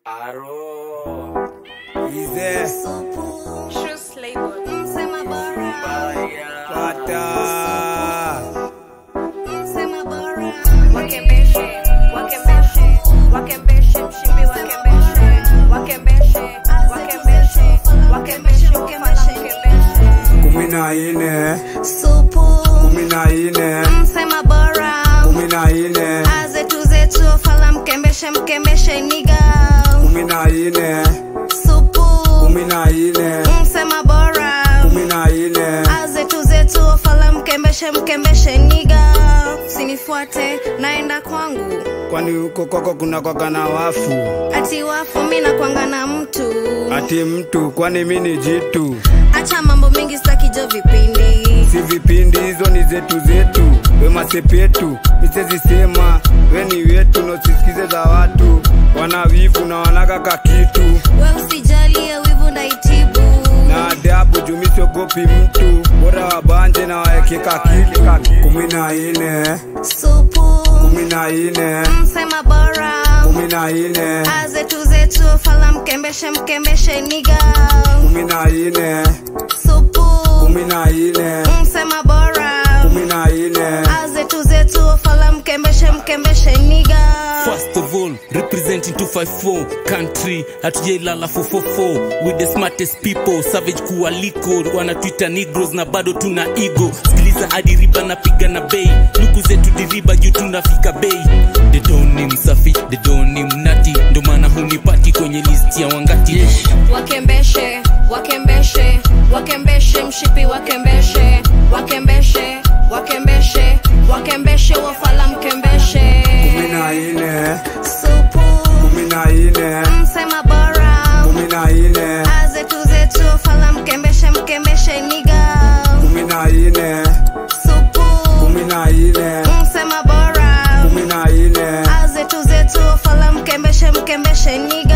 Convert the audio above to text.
Aro Ize Shoes label Sema bora Pata Sema bora Wakembeshe mshimbi wakembeshe Kumina ine Supu 14 Sema bora 14 Azetu fala mkembeshe niga 14 Supu 14 Sema bora 14 Azetu fala mkembeshe niga Sinifuate naenda kwangu Kwani huko koko kuna kwa na wafu Ati wafu mina kwanga na mtu Ati mtu kwani mini jitu Acha mambo mingi sitaki jo vipindi Si vipindi hizo ni zetu We masepetu Misezi sema We ni wetu no sisikize za watu Wanawivu na wanakaka kitu We usijalie wivu ndaitibu Na adabu jumisiogopi mtu Bora wabanje na waekeka kitu 14 Supu 14 Sema bora 14 Azetu fala mkembeshe niga 14 Supu 14 Sema bora 14 Azetu fala mkembeshe niga First of all, representing 254 country, hatujailala 444 with the smartest people, savage kuwaliko, wanatuita Negroes na bado tuna ego. Sikiliza hadi riba na piga na bei, luku zetu diriba juu tunafika bei. They don't name safi, they don't name nati, ndo maana hunipati kwenye list ya wangati. Wakembeshe mshipi wakembeshe wafala mkembeshe 14 Supu 14 Sema bora 14 Azetu fala mkembeshe niga 14 Supu 14 Sema bora 14 Azetu fala mkembeshe niga